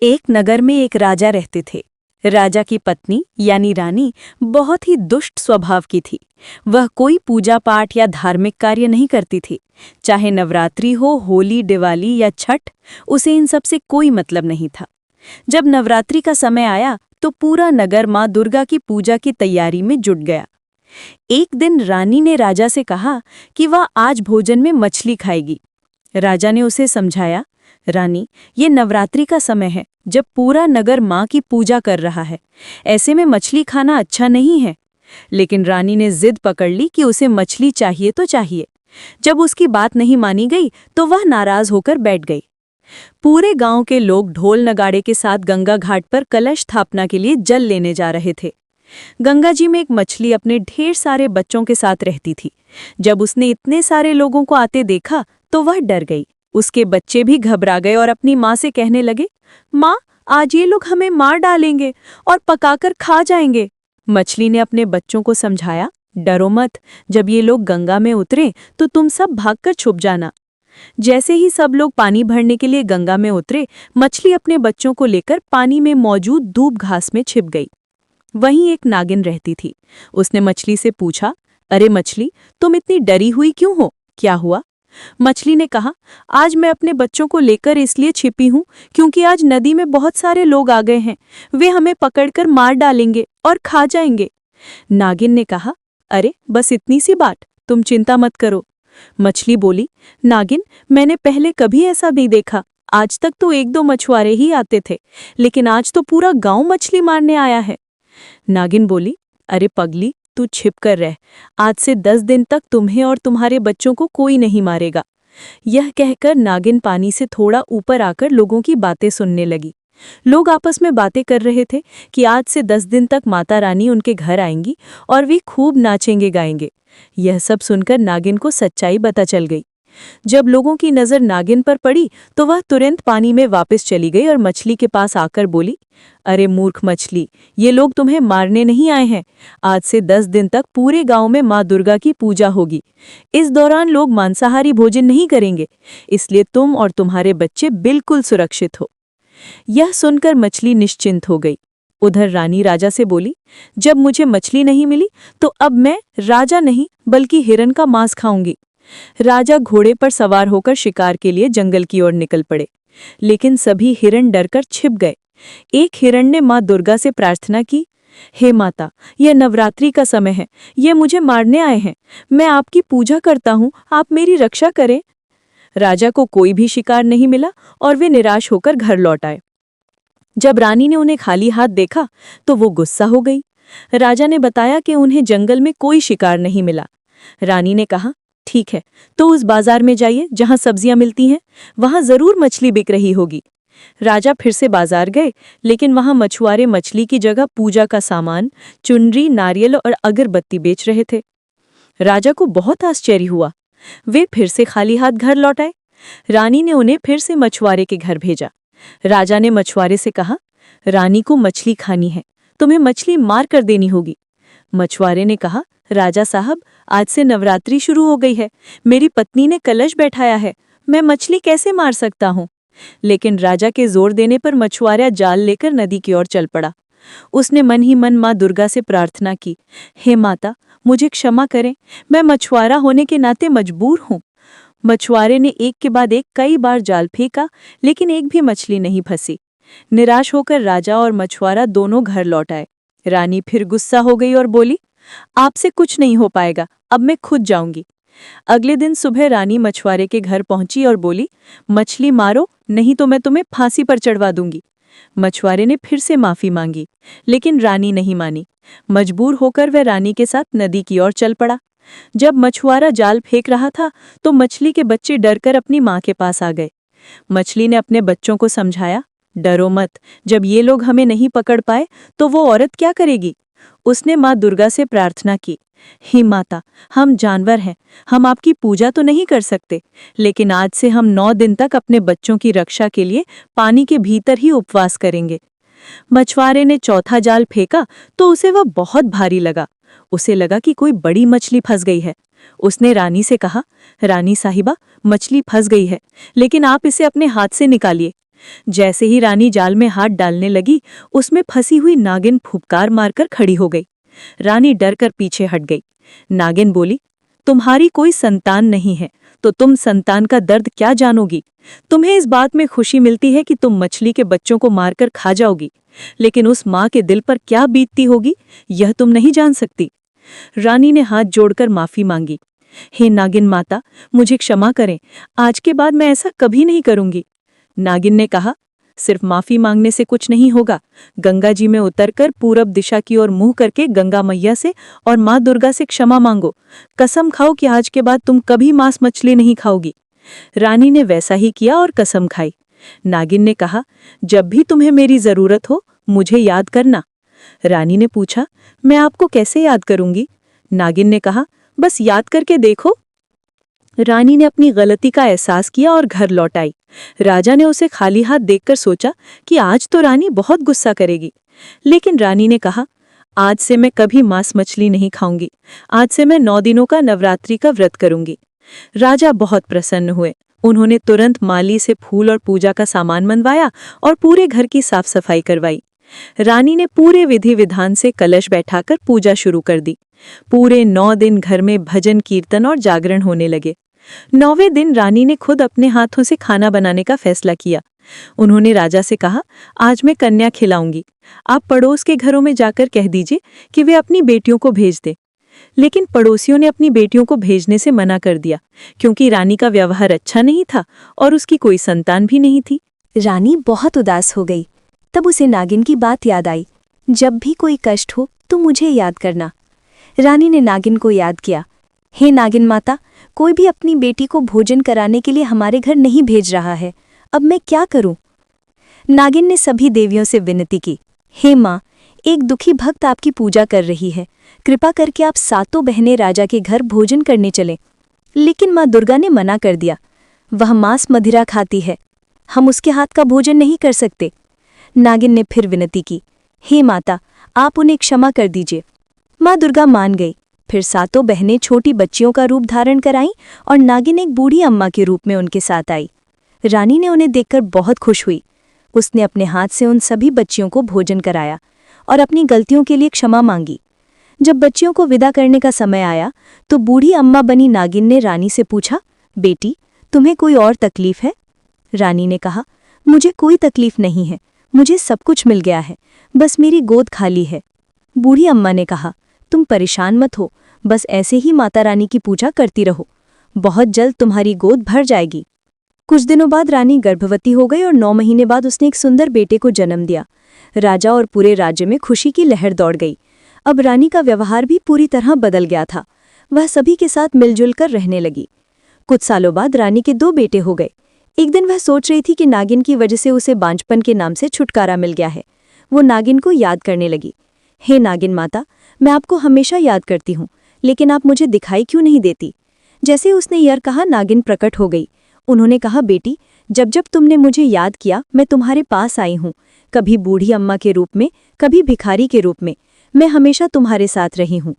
एक नगर में एक राजा रहते थे। राजा की पत्नी यानी रानी बहुत ही दुष्ट स्वभाव की थी। वह कोई पूजा पाठ या धार्मिक कार्य नहीं करती थी। चाहे नवरात्रि हो, होली, दिवाली या छठ, उसे इन सब से कोई मतलब नहीं था। जब नवरात्रि का समय आया तो पूरा नगर माँ दुर्गा की पूजा की तैयारी में जुट गया। एक दिन रानी ने राजा से कहा कि वह आज भोजन में मछली खाएगी। राजा ने उसे समझाया, रानी, ये नवरात्रि का समय है जब पूरा नगर माँ की पूजा कर रहा है। ऐसे में मछली खाना अच्छा नहीं है। लेकिन रानी ने जिद पकड़ ली कि उसे मछली चाहिए तो चाहिए। जब उसकी बात नहीं मानी गई तो वह नाराज होकर बैठ गई। पूरे गांव के लोग ढोल नगाड़े के साथ गंगा घाट पर कलश स्थापना के लिए जल लेने जा रहे थे। गंगा जी में एक मछली अपने ढेर सारे बच्चों के साथ रहती थी। जब उसने इतने सारे लोगों को आते देखा तो वह डर गई। उसके बच्चे भी घबरा गए और अपनी माँ से कहने लगे, माँ, आज ये लोग हमें मार डालेंगे और पकाकर खा जाएंगे। मछली ने अपने बच्चों को समझाया, डरो मत, जब ये लोग गंगा में उतरे तो तुम सब भागकर छुप जाना। जैसे ही सब लोग पानी भरने के लिए गंगा में उतरे, मछली अपने बच्चों को लेकर पानी में मौजूद दूब घास में छिप गई। वहीं एक नागिन रहती थी। उसने मछली से पूछा, अरे मछली, तुम इतनी डरी हुई क्यों हो? क्या हुआ? मछली ने कहा, आज मैं अपने बच्चों को लेकर इसलिए छिपी हूँ क्योंकि आज नदी में बहुत सारे लोग आ गए हैं। वे हमें पकड़कर मार डालेंगे और खा जाएंगे। नागिन ने कहा, अरे बस इतनी सी बात, तुम चिंता मत करो। मछली बोली, नागिन, मैंने पहले कभी ऐसा नहीं देखा। आज तक तो एक दो मछुआरे ही आते थे, लेकिन आज तो पूरा गांव मछली मारने आया है। नागिन बोली, अरे पगली, तू छिप कर रह। आज से 10 दिन तक तुम्हें और तुम्हारे बच्चों को कोई नहीं मारेगा। यह कहकर नागिन पानी से थोड़ा ऊपर आकर लोगों की बातें सुनने लगी। लोग आपस में बातें कर रहे थे कि आज से 10 दिन तक माता रानी उनके घर आएंगी और वे खूब नाचेंगे गाएंगे। यह सब सुनकर नागिन को सच्चाई पता चल गई। जब लोगों की नज़र नागिन पर पड़ी तो वह तुरंत पानी में वापस चली गई और मछली के पास आकर बोली, अरे मूर्ख मछली, ये लोग तुम्हें मारने नहीं आए हैं। आज से 10 दिन तक पूरे गांव में माँ दुर्गा की पूजा होगी। इस दौरान लोग मांसाहारी भोजन नहीं करेंगे, इसलिए तुम और तुम्हारे बच्चे बिल्कुल सुरक्षित हो। यह सुनकर मछली निश्चिंत हो गई। उधर रानी राजा से बोली, जब मुझे मछली नहीं मिली तो अब मैं राजा नहीं बल्कि हिरन का मांस खाऊंगी। राजा घोड़े पर सवार होकर शिकार के लिए जंगल की ओर निकल पड़े, लेकिन सभी हिरण डरकर छिप गए। एक हिरण ने माँ दुर्गा से प्रार्थना की, हे माता, यह नवरात्रि का समय है, ये मुझे मारने आए हैं। मैं आपकी पूजा करता हूँ, आप मेरी रक्षा करें। राजा को कोई भी शिकार नहीं मिला और वे निराश होकर घर लौट आए। जब रानी ने उन्हें खाली हाथ देखा तो वो गुस्सा हो गई। राजा ने बताया कि उन्हें जंगल में कोई शिकार नहीं मिला। रानी ने कहा, ठीक है, तो उस बाजार में जाइए जहां सब्जियां मिलती हैं, वहां जरूर मछली बिक रही होगी। राजा फिर से बाजार गए, लेकिन वहां मछुआरे मछली की जगह पूजा का सामान, चुनरी, नारियल और अगरबत्ती बेच रहे थे। राजा को बहुत आश्चर्य हुआ। वे फिर से खाली हाथ घर लौट आए। रानी ने उन्हें फिर से मछुआरे के घर भेजा। राजा ने मछुआरे से कहा, रानी को मछली खानी है, तुम्हें मछली मार कर देनी होगी। मछुआरे ने कहा, राजा साहब, आज से नवरात्रि शुरू हो गई है, मेरी पत्नी ने कलश बैठाया है, मैं मछली कैसे मार सकता हूँ? लेकिन राजा के जोर देने पर मछुआरा जाल लेकर नदी की ओर चल पड़ा। उसने मन ही मन माँ दुर्गा से प्रार्थना की, हे माता, मुझे क्षमा करें, मैं मछुआरा होने के नाते मजबूर हूँ। मछुआरे ने एक के बाद एक कई बार जाल फेंका, लेकिन एक भी मछली नहीं फंसी। निराश होकर राजा और मछुआरा दोनों घर लौट आए। रानी फिर गुस्सा हो गई और बोली, आपसे कुछ नहीं हो पाएगा, अब मैं खुद जाऊंगी। अगले दिन सुबह रानी मछुआरे के घर पहुंची और बोली, मछली मारो, नहीं तो मैं तुम्हें फांसी पर चढ़वा दूंगी। मछुआरे ने फिर से माफी मांगी, लेकिन रानी नहीं मानी। मजबूर होकर वह रानी के साथ नदी की ओर चल पड़ा। जब मछुआरा जाल फेंक रहा था तो मछली के बच्चे डरकर अपनी माँ के पास आ गए। मछली ने अपने बच्चों को समझाया, डरो मत, जब ये लोग हमें नहीं पकड़ पाए तो वो औरत क्या करेगी? उसने माँ दुर्गा से प्रार्थना की, हे माता, हम जानवर हैं, हम आपकी पूजा तो नहीं कर सकते, लेकिन आज से हम 9 दिन तक अपने बच्चों की रक्षा के लिए पानी के भीतर ही उपवास करेंगे। मछुआरे ने चौथा जाल फेंका तो उसे वह बहुत भारी लगा। उसे लगा कि कोई बड़ी मछली फंस गई है। उसने रानी से कहा, रानी साहिबा, मछली फंस गई है, लेकिन आप इसे अपने हाथ से निकालिए। जैसे ही रानी जाल में हाथ डालने लगी, उसमें फंसी हुई नागिन फुफकार मारकर खड़ी हो गई। रानी डर कर पीछे हट गई। नागिन बोली, तुम्हारी कोई संतान नहीं है तो तुम संतान का दर्द क्या जानोगी? तुम्हें इस बात में खुशी मिलती है कि तुम मछली के बच्चों को मारकर खा जाओगी, लेकिन उस माँ के दिल पर क्या बीतती होगी यह तुम नहीं जान सकती। रानी ने हाथ जोड़कर माफी मांगी। हे नागिन माता, मुझे क्षमा करें, आज के बाद मैं ऐसा कभी नहीं करूंगी। नागिन ने कहा, सिर्फ माफी मांगने से कुछ नहीं होगा। गंगा जी में उतरकर पूरब दिशा की ओर मुंह करके गंगा मैया से और माँ दुर्गा से क्षमा मांगो। कसम खाओ कि आज के बाद तुम कभी मांस मछली नहीं खाओगी। रानी ने वैसा ही किया और कसम खाई। नागिन ने कहा, जब भी तुम्हें मेरी जरूरत हो मुझे याद करना। रानी ने पूछा, मैं आपको कैसे याद करूंगी? नागिन ने कहा, बस याद करके देखो। रानी ने अपनी गलती का एहसास किया और घर लौट आई। राजा ने उसे खाली हाथ देखकर सोचा कि आज तो रानी बहुत गुस्सा करेगी, लेकिन रानी ने कहा, आज से मैं कभी मांस मछली नहीं खाऊंगी। आज से मैं 9 दिनों का नवरात्रि का व्रत करूंगी। राजा बहुत प्रसन्न हुए। उन्होंने तुरंत माली से फूल और पूजा का सामान मंगवाया और पूरे घर की साफ सफाई करवाई। रानी ने पूरे विधि विधान से कलश बैठाकर पूजा शुरू कर दी। पूरे 9 दिन घर में भजन कीर्तन और जागरण होने लगे। 9वें दिन रानी ने खुद अपने हाथों से खाना बनाने का फैसला किया। उन्होंने राजा से कहा, आज मैं कन्या खिलाऊंगी। आप पड़ोस के घरों में जाकर कह दीजिए कि वे अपनी बेटियों को भेज दें। लेकिन पड़ोसियों ने अपनी बेटियों को भेजने से मना कर दिया, क्योंकि रानी का व्यवहार अच्छा नहीं था और उसकी कोई संतान भी नहीं थी। रानी बहुत उदास हो गई। तब उसे नागिन की बात याद आई, जब भी कोई कष्ट हो तो मुझे याद करना। रानी ने नागिन को याद किया। हे नागिन माता, कोई भी अपनी बेटी को भोजन कराने के लिए हमारे घर नहीं भेज रहा है, अब मैं क्या करूं? नागिन ने सभी देवियों से विनती की, हे माँ, एक दुखी भक्त आपकी पूजा कर रही है, कृपा करके आप सातों बहनें राजा के घर भोजन करने चलें। लेकिन माँ दुर्गा ने मना कर दिया, वह मांस मदिरा खाती है, हम उसके हाथ का भोजन नहीं कर सकते। नागिन ने फिर विनती की, हे माता, आप उन्हें क्षमा कर दीजिए। माँ दुर्गा मान गई। फिर सातों बहनें छोटी बच्चियों का रूप धारण कराईं और नागिन एक बूढ़ी अम्मा के रूप में उनके साथ आई। रानी ने उन्हें देखकर बहुत खुश हुई। उसने अपने हाथ से उन सभी बच्चियों को भोजन कराया और अपनी गलतियों के लिए क्षमा मांगी। जब बच्चियों को विदा करने का समय आया तो बूढ़ी अम्मा बनी नागिन ने रानी से पूछा, बेटी, तुम्हें कोई और तकलीफ है? रानी ने कहा, मुझे कोई तकलीफ नहीं है, मुझे सब कुछ मिल गया है, बस मेरी गोद खाली है। बूढ़ी अम्मा ने कहा, तुम परेशान मत हो, बस ऐसे ही माता रानी की पूजा करती रहो, बहुत जल्द तुम्हारी गोद भर जाएगी। कुछ दिनों बाद रानी गर्भवती हो गई और 9 महीने बाद उसने एक सुंदर बेटे को जन्म दिया। राजा और पूरे राज्य में खुशी की लहर दौड़ गई। अब रानी का व्यवहार भी पूरी तरह बदल गया था। वह सभी के साथ मिलजुल कर रहने लगी। कुछ सालों बाद रानी के 2 बेटे हो गए। एक दिन वह सोच रही थी कि नागिन की वजह से उसे बांझपन के नाम से छुटकारा मिल गया है। वो नागिन को याद करने लगी, हे नागिन माता, मैं आपको हमेशा याद करती हूँ, लेकिन आप मुझे दिखाई क्यों नहीं देती? जैसे उसने यह कहा, नागिन प्रकट हो गई। उन्होंने कहा, बेटी, जब जब तुमने मुझे याद किया मैं तुम्हारे पास आई हूँ, कभी बूढ़ी अम्मा के रूप में, कभी भिखारी के रूप में, मैं हमेशा तुम्हारे साथ रही हूँ।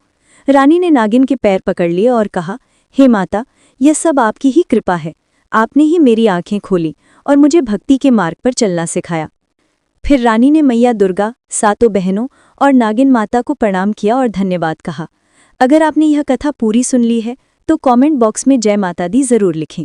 रानी ने नागिन के पैर पकड़ लिए और कहा, हे माता, यह सब आपकी ही कृपा है। आपने ही मेरी आंखें खोली और मुझे भक्ति के मार्ग पर चलना सिखाया। फिर रानी ने मैया दुर्गा, सातों बहनों और नागिन माता को प्रणाम किया और धन्यवाद कहा। अगर आपने यह कथा पूरी सुन ली है तो कमेंट बॉक्स में जय माता दी जरूर लिखें।